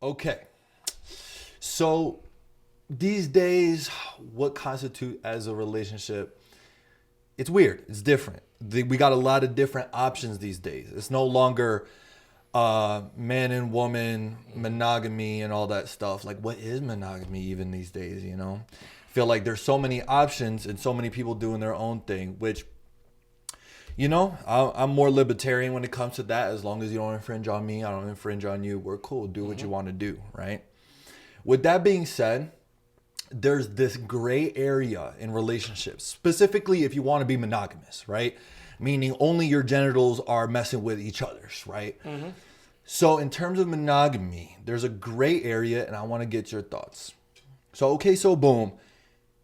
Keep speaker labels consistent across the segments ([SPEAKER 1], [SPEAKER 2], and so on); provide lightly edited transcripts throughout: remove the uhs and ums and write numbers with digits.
[SPEAKER 1] Okay. So these days, what constitutes as a relationship? It's weird. It's different. We got a lot of different options these days. It's no longer man and woman, monogamy and all that stuff. Like, what is monogamy even these days, you know? I feel like there's so many options and so many people doing their own thing, which, you know, I'm more libertarian when it comes to that. As long as you don't infringe on me, I don't infringe on you. We're cool. Do what you want to do, right? With that being said, there's this gray area in relationships, specifically if you want to be monogamous, right? Meaning only your genitals are messing with each other's, right? Mm-hmm. So in terms of monogamy, there's a gray area, and I want to get your thoughts. So, okay, so boom.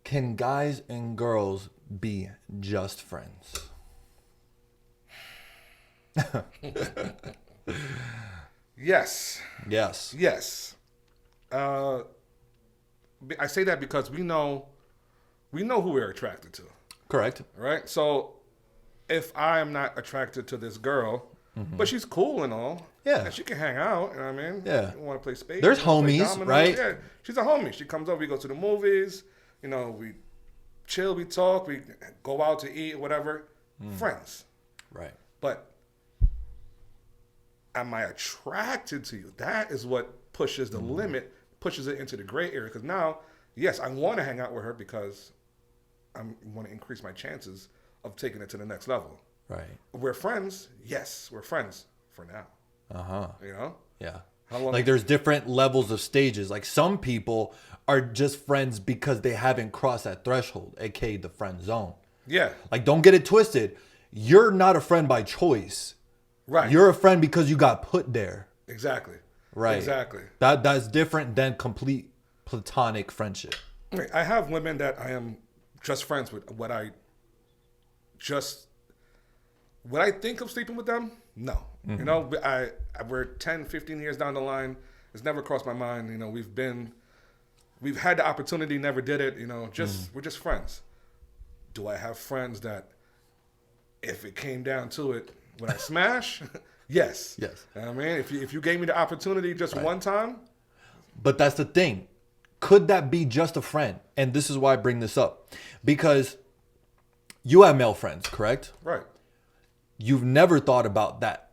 [SPEAKER 1] Can guys and girls be just friends?
[SPEAKER 2] Yes.
[SPEAKER 1] Yes.
[SPEAKER 2] Yes. I say that because we know who we're attracted to.
[SPEAKER 1] Correct.
[SPEAKER 2] Right? So if I am not attracted to this girl, but she's cool and all,
[SPEAKER 1] yeah,
[SPEAKER 2] and she can hang out, you know what I mean?
[SPEAKER 1] Yeah.
[SPEAKER 2] You want to play spades?
[SPEAKER 1] There's homies, right?
[SPEAKER 2] Yeah, she's a homie. She comes over, we go to the movies, you know, we chill, we talk, we go out to eat, whatever. Friends.
[SPEAKER 1] Right.
[SPEAKER 2] But am I attracted to you? That is what pushes the limit, pushes it into the gray area. Because now, yes, I want to hang out with her because I want to increase my chances of taking it to the next level.
[SPEAKER 1] Right.
[SPEAKER 2] We're friends. Yes, we're friends for now.
[SPEAKER 1] Uh-huh.
[SPEAKER 2] You know?
[SPEAKER 1] Yeah.
[SPEAKER 2] How long?
[SPEAKER 1] Like there's different levels of stages. Like some people are just friends because they haven't crossed that threshold, aka the friend zone.
[SPEAKER 2] Yeah.
[SPEAKER 1] Like don't get it twisted. You're not a friend by choice.
[SPEAKER 2] Right.
[SPEAKER 1] You're a friend because you got put there.
[SPEAKER 2] Exactly.
[SPEAKER 1] Right.
[SPEAKER 2] Exactly.
[SPEAKER 1] That's different than complete platonic friendship.
[SPEAKER 2] I have women that I am just friends with. Would I think of sleeping with them? No. Mm-hmm. You know, we're 10, 15 years down the line. It's never crossed my mind. You know, we've had the opportunity, never did it. You know, we're just friends. Do I have friends that, if it came down to it, would I smash? Yes.
[SPEAKER 1] Yes.
[SPEAKER 2] I mean, if you gave me the opportunity just one time.
[SPEAKER 1] But that's the thing. Could that be just a friend? And this is why I bring this up. Because you have male friends, correct?
[SPEAKER 2] Right.
[SPEAKER 1] You've never thought about that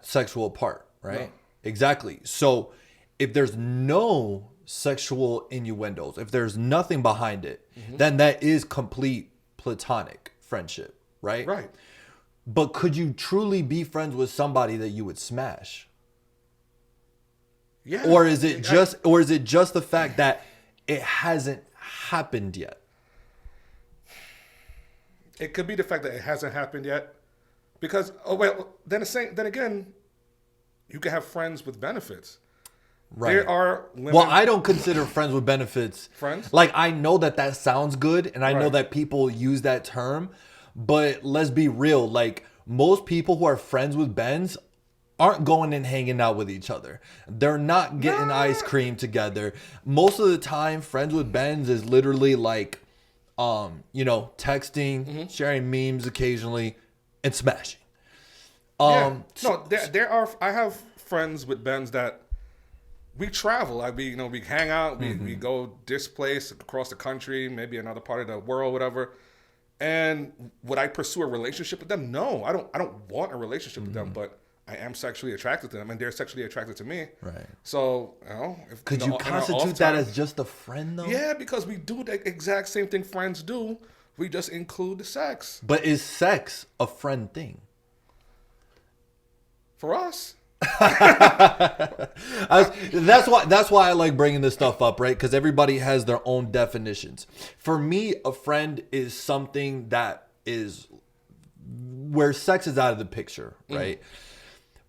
[SPEAKER 1] sexual part, right? No. Exactly. So if there's no sexual innuendos, if there's nothing behind it, then that is complete platonic friendship, right?
[SPEAKER 2] Right.
[SPEAKER 1] But could you truly be friends with somebody that you would smash?
[SPEAKER 2] Yeah.
[SPEAKER 1] Or is it just the fact that it hasn't happened yet?
[SPEAKER 2] It could be the fact that it hasn't happened yet. Because then again, you can have friends with benefits.
[SPEAKER 1] Right.
[SPEAKER 2] There are women.
[SPEAKER 1] Well, I don't consider friends with benefits.
[SPEAKER 2] Friends?
[SPEAKER 1] Like, I know that sounds good, and I know that people use that term, but let's be real. Like, most people who are friends with Bens aren't going and hanging out with each other. They're not getting ice cream together. Most of the time, friends with Bens is literally like, texting, sharing memes occasionally, and smashing.
[SPEAKER 2] No, there are. I have friends with Bens that we travel. We hang out. We go this place across the country, maybe another part of the world, whatever. And would I pursue a relationship with them? No, I don't want a relationship with them, but I am sexually attracted to them, and they're sexually attracted to me.
[SPEAKER 1] Right.
[SPEAKER 2] So,
[SPEAKER 1] could you constitute that as just a friend, though?
[SPEAKER 2] Yeah, because we do the exact same thing friends do. We just include the sex.
[SPEAKER 1] But is sex a friend thing?
[SPEAKER 2] For us.
[SPEAKER 1] That's why I like bringing this stuff up, right? Because everybody has their own definitions. For me, a friend is something that is where sex is out of the picture, right?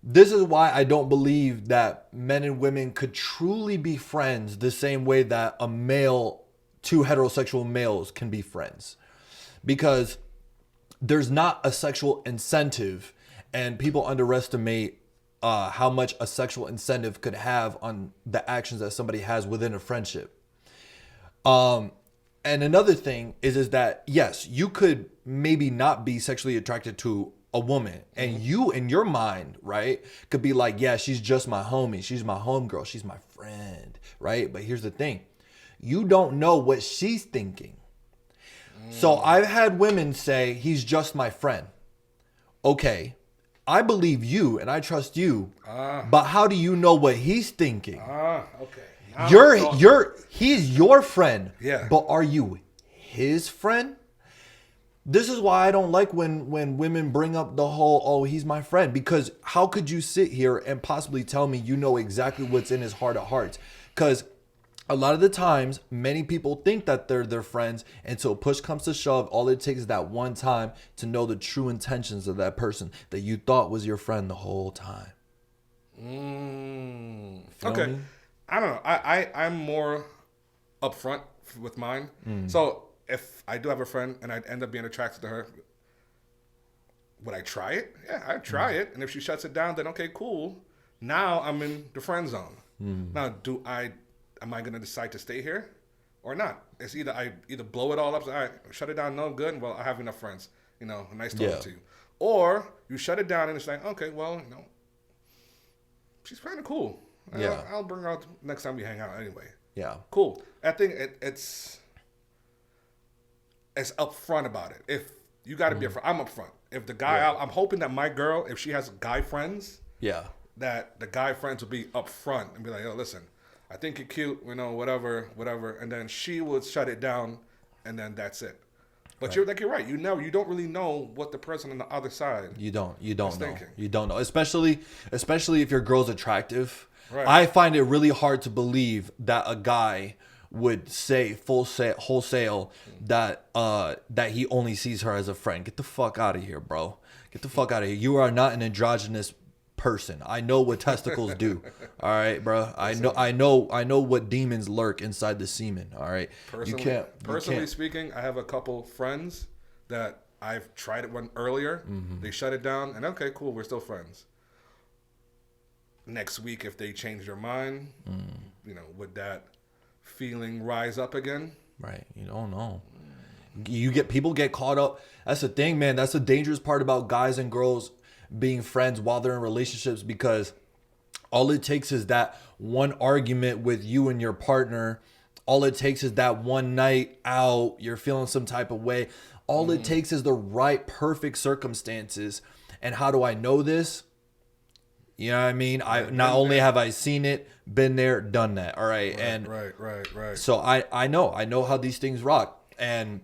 [SPEAKER 1] This is why I don't believe that men and women could truly be friends the same way that two heterosexual males can be friends. Because there's not a sexual incentive, and people underestimate how much a sexual incentive could have on the actions that somebody has within a friendship. And another thing is that, yes, you could maybe not be sexually attracted to a woman, and you in your mind, right, could be like, yeah, she's just my homie, she's my homegirl, she's my friend, right? But here's the thing, you don't know what she's thinking. So I've had women say, he's just my friend. Okay, I believe you and I trust you, but how do you know what he's thinking?
[SPEAKER 2] Okay.
[SPEAKER 1] He's your friend,
[SPEAKER 2] Yeah.
[SPEAKER 1] but are you his friend? This is why I don't like when women bring up the whole, oh, he's my friend. Because how could you sit here and possibly tell me you know exactly what's in his heart of hearts? Because a lot of the times, many people think that they're their friends until push comes to shove. All it takes is that one time to know the true intentions of that person that you thought was your friend the whole time.
[SPEAKER 2] Okay.
[SPEAKER 1] Me?
[SPEAKER 2] I don't know. I'm more upfront with mine. So if I do have a friend and I end up being attracted to her, would I try it? Yeah, I'd try it. And if she shuts it down, then okay, cool. Now I'm in the friend zone. Now, am I going to decide to stay here or not? It's either blow it all up, so, all right, shut it down, no good. Well, I have enough friends. Nice talking to you. Or you shut it down and it's like, okay, well, she's kind of cool.
[SPEAKER 1] Yeah.
[SPEAKER 2] I'll bring her out next time we hang out anyway.
[SPEAKER 1] Yeah.
[SPEAKER 2] Cool. I think it's upfront about it. If you got to be upfront, I'm upfront. If the guy, I'm hoping that my girl, if she has guy friends, that the guy friends will be upfront and be like, yo, listen, I think you're cute, whatever, and then she would shut it down, and then that's it. But you're right. You don't really know what the person on the other side.
[SPEAKER 1] You don't know.
[SPEAKER 2] Thinking.
[SPEAKER 1] You don't know, especially if your girl's attractive.
[SPEAKER 2] Right.
[SPEAKER 1] I find it really hard to believe that a guy would say wholesale that he only sees her as a friend. Get the fuck out of here, bro. Get the fuck out of here. You are not an androgynous person. I know what testicles do. All right, bro. I know what demons lurk inside the semen. All right.
[SPEAKER 2] Personally speaking, I have a couple friends that I've tried it one earlier. They shut it down, and okay, cool, we're still friends. Next week, if they change their mind, would that feeling rise up again?
[SPEAKER 1] Right. You don't know. People get caught up. That's the thing, man. That's the dangerous part about guys and girls being friends while they're in relationships, because all it takes is that one argument with you and your partner. All it takes is that one night out, you're feeling some type of way. All it takes is the right, perfect circumstances. And how do I know this? You know what I mean? Not only have I seen it, been there, done that. All right.
[SPEAKER 2] Right.
[SPEAKER 1] So I know how these things rock. And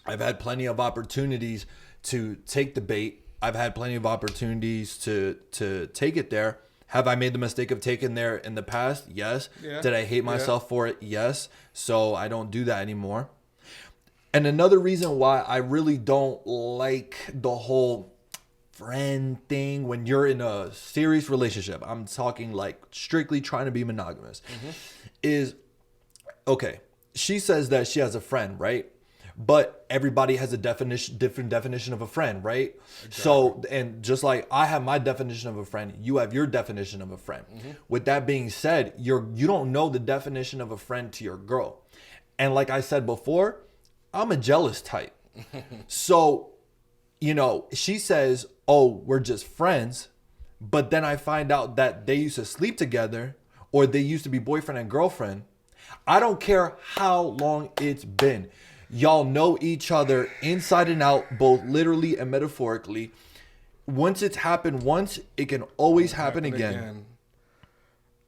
[SPEAKER 1] I've had plenty of opportunities to take the bait. I've had plenty of opportunities to take it there. Have I made the mistake of taking there in the past? Yes. Yeah. Did I hate myself for it? Yes. So I don't do that anymore. And another reason why I really don't like the whole friend thing when you're in a serious relationship, I'm talking like strictly trying to be monogamous, is, okay, she says that she has a friend, right? But everybody has a different definition of a friend, right? Exactly. So, and just like I have my definition of a friend, you have your definition of a friend. With that being said, you don't know the definition of a friend to your girl. And like I said before, I'm a jealous type. So, she says, oh, we're just friends. But then I find out that they used to sleep together, or they used to be boyfriend and girlfriend. I don't care how long it's been. Y'all know each other inside and out, both literally and metaphorically. Once it's happened once, it can always happen again.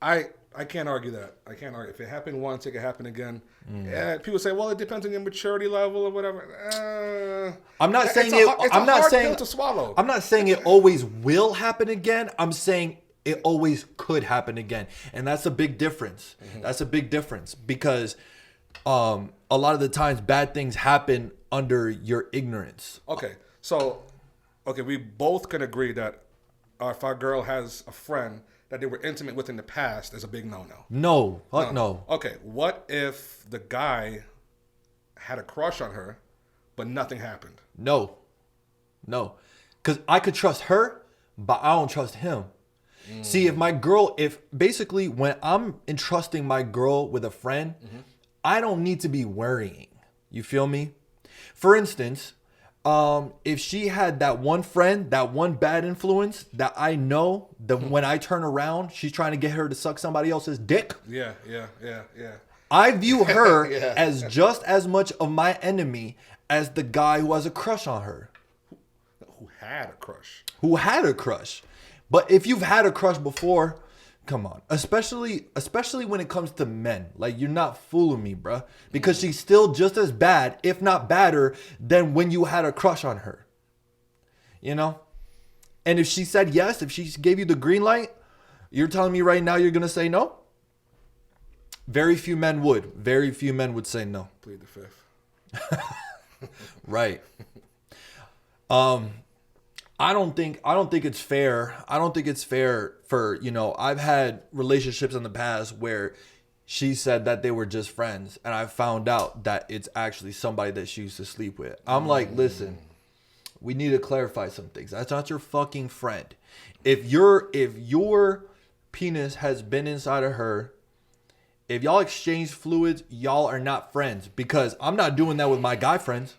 [SPEAKER 2] I can't argue that. I can't argue. If it happened once, it can happen again. Yeah, people say, well, it depends on your maturity level or whatever.
[SPEAKER 1] I'm not saying it. I'm not saying
[SPEAKER 2] to swallow.
[SPEAKER 1] I'm not saying it always will happen again. I'm saying it always could happen again, and that's a big difference. That's a big difference, because a lot of the times bad things happen under your ignorance.
[SPEAKER 2] Okay, so we both can agree that if our girl has a friend that they were intimate with in the past, is a big no-no.
[SPEAKER 1] No. Fuck no.
[SPEAKER 2] Okay, what if the guy had a crush on her, but nothing happened?
[SPEAKER 1] No. Because I could trust her, but I don't trust him. See, if basically when I'm entrusting my girl with a friend, I don't need to be worrying. You feel me? For instance, If she had that one friend, that one bad influence that I know that when I turn around, she's trying to get her to suck somebody else's dick.
[SPEAKER 2] Yeah.
[SPEAKER 1] I view her as just as much of my enemy as the guy who has a crush on her.
[SPEAKER 2] Who had a crush.
[SPEAKER 1] But if you've had a crush before, come on. Especially when it comes to men. Like, you're not fooling me, bruh. Because she's still just as bad, if not badder, than when you had a crush on her. You know? And if she said yes, if she gave you the green light, you're telling me right now you're going to say no? Very few men would. Very few men would say no.
[SPEAKER 2] Plead the fifth.
[SPEAKER 1] Right. I don't think it's fair. I don't think it's fair for, I've had relationships in the past where she said that they were just friends and I found out that it's actually somebody that she used to sleep with. I'm like, listen, we need to clarify some things. That's not your fucking friend. If your penis has been inside of her, if y'all exchange fluids, y'all are not friends, because I'm not doing that with my guy friends.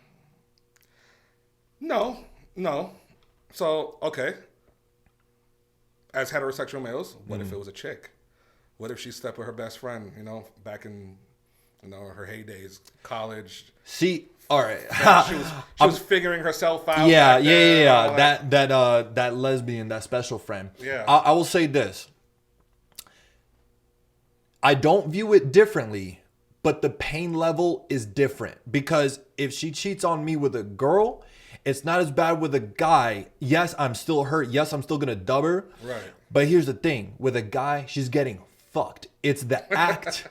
[SPEAKER 2] No. So, okay. As heterosexual males, what if it was a chick? What if she slept with her best friend, back in, her heydays, college?
[SPEAKER 1] See, all right.
[SPEAKER 2] She was figuring herself out.
[SPEAKER 1] Yeah. That lesbian, that special friend.
[SPEAKER 2] Yeah.
[SPEAKER 1] I will say this. I don't view it differently, but the pain level is different, because if she cheats on me with a girl, it's not as bad with a guy. Yes, I'm still hurt. Yes, I'm still going to dub her.
[SPEAKER 2] Right.
[SPEAKER 1] But here's the thing. With a guy, she's getting fucked. It's the act.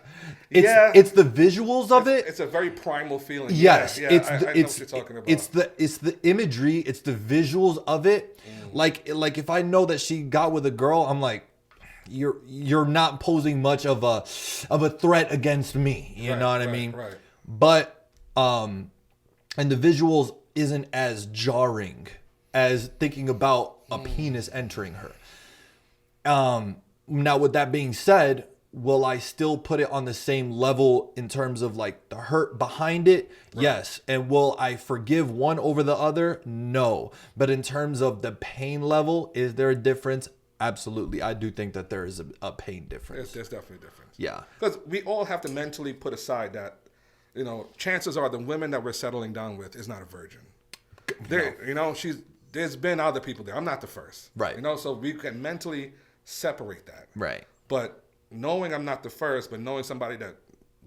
[SPEAKER 1] It's the visuals of it.
[SPEAKER 2] It's a very primal feeling.
[SPEAKER 1] Yes.
[SPEAKER 2] I know what you're talking about.
[SPEAKER 1] It's the imagery. It's the visuals of it. Like if I know that she got with a girl, I'm like, you're not posing much of a threat against me. You know what I mean?
[SPEAKER 2] Right.
[SPEAKER 1] But and the visuals isn't as jarring as thinking about a penis entering her. Now, with that being said, will I still put it on the same level in terms of like the hurt behind it? Right. Yes. And will I forgive one over the other? No. But in terms of the pain level, is there a difference? Absolutely. I do think that there is a pain difference.
[SPEAKER 2] There's definitely a difference.
[SPEAKER 1] Yeah.
[SPEAKER 2] Because we all have to mentally put aside that, chances are the women that we're settling down with is not a virgin. There's been other people there. I'm not the first.
[SPEAKER 1] Right.
[SPEAKER 2] So we can mentally separate that.
[SPEAKER 1] Right.
[SPEAKER 2] But knowing I'm not the first, but knowing somebody that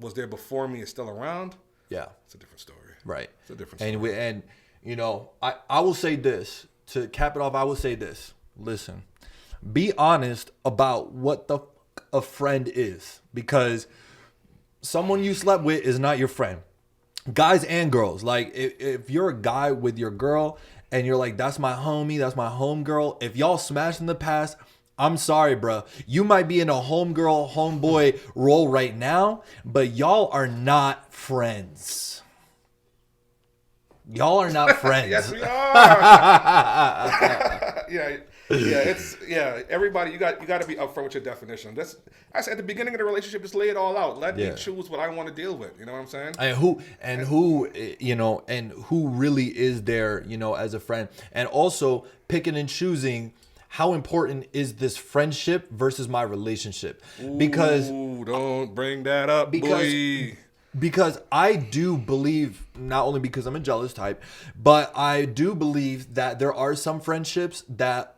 [SPEAKER 2] was there before me is still around.
[SPEAKER 1] Yeah.
[SPEAKER 2] It's a different story.
[SPEAKER 1] Right.
[SPEAKER 2] It's a different story.
[SPEAKER 1] And I will say this, to cap it off, I will say this. Listen, be honest about what the fuck a friend is, because someone you slept with is not your friend. Guys and girls. Like, if you're a guy with your girl and you're like, that's my homie, that's my homegirl, if y'all smashed in the past, I'm sorry, bro. You might be in a homegirl, homeboy role right now, but y'all are not friends. Y'all are not friends.
[SPEAKER 2] Yes, we are. Everybody, you got to be upfront with your definition. I said at the beginning of the relationship, just lay it all out. Let me choose what I want to deal with. You know what I'm saying?
[SPEAKER 1] And who really is there, as a friend, and also picking and choosing. How important is this friendship versus my relationship? Because
[SPEAKER 2] don't bring that up, boy.
[SPEAKER 1] Because I do believe, not only because I'm a jealous type, but I do believe that there are some friendships that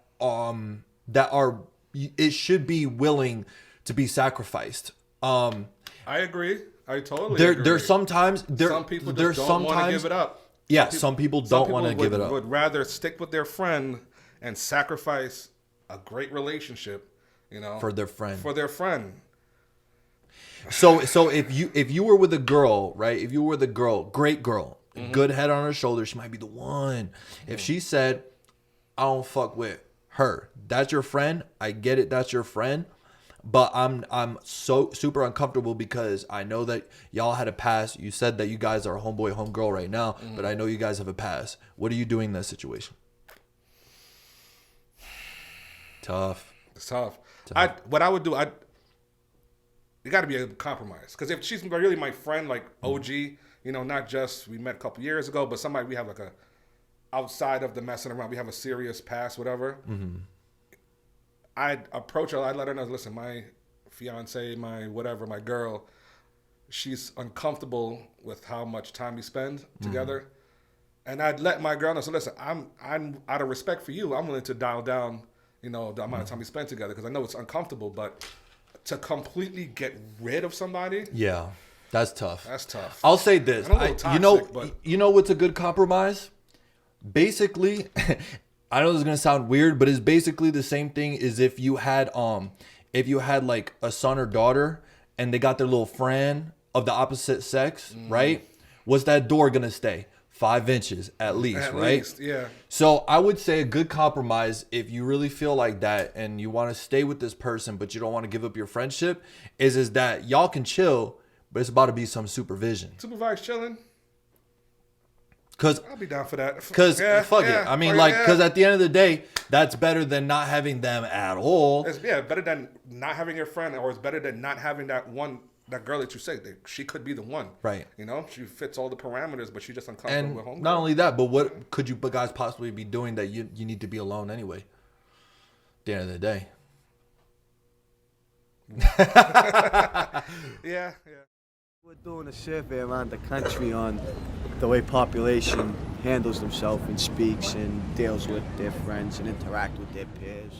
[SPEAKER 1] it should be willing to be sacrificed.
[SPEAKER 2] I agree. I totally agree.
[SPEAKER 1] There's sometimes
[SPEAKER 2] some people just don't want to give it up.
[SPEAKER 1] Yeah, some people don't want to give it up.
[SPEAKER 2] Would rather stick with their friend and sacrifice a great relationship,
[SPEAKER 1] for their friend. So if you were with a girl, right? If you were with a girl, great girl, good head on her shoulder, she might be the one. If she said, I don't fuck with her, that's your friend. I get it, that's your friend. But I'm so super uncomfortable because I know that y'all had a past. You said that you guys are homeboy, homegirl right now, but I know you guys have a past. What are you doing in that situation? Tough.
[SPEAKER 2] It's tough. What I would do, it got to be a compromise. Because if she's really my friend, like OG, not just we met a couple years ago, but somebody we have like outside of the messing around, we have a serious past, whatever.
[SPEAKER 1] Mm-hmm.
[SPEAKER 2] I'd approach her. I'd let her know, listen, my fiance, my whatever, my girl, she's uncomfortable with how much time we spend together. And I'd let my girl know, so listen, I'm out of respect for you, I'm willing to dial down, the amount of time we spend together, because I know it's uncomfortable, but to completely get rid of somebody,
[SPEAKER 1] yeah, that's tough.
[SPEAKER 2] That's tough.
[SPEAKER 1] I'll say this.
[SPEAKER 2] I'm a little toxic,
[SPEAKER 1] you know what's a good compromise? Basically, I know this is gonna sound weird, but it's basically the same thing as if you had like a son or daughter and they got their little friend of the opposite sex, right? What's that door gonna stay? 5 inches at least,
[SPEAKER 2] At
[SPEAKER 1] right?
[SPEAKER 2] least, yeah.
[SPEAKER 1] So I would say a good compromise, if you really feel like that and you want to stay with this person, but you don't want to give up your friendship, is that y'all can chill, but it's about to be some supervision.
[SPEAKER 2] Supervised chilling.
[SPEAKER 1] Cause
[SPEAKER 2] I'll be down for that.
[SPEAKER 1] fuck it. I mean, because at the end of the day, that's better than not having them at all.
[SPEAKER 2] It's better than not having your friend, or it's better than not having that girl that you say that she could be the one.
[SPEAKER 1] Right.
[SPEAKER 2] She fits all the parameters, but she's just uncomfortable with home.
[SPEAKER 1] And not only that, but what could you guys possibly be doing that you need to be alone anyway? At the end of the day.
[SPEAKER 2] Yeah.
[SPEAKER 3] We're doing a survey around the country on the way population handles themselves and speaks and deals with their friends and interact with their peers.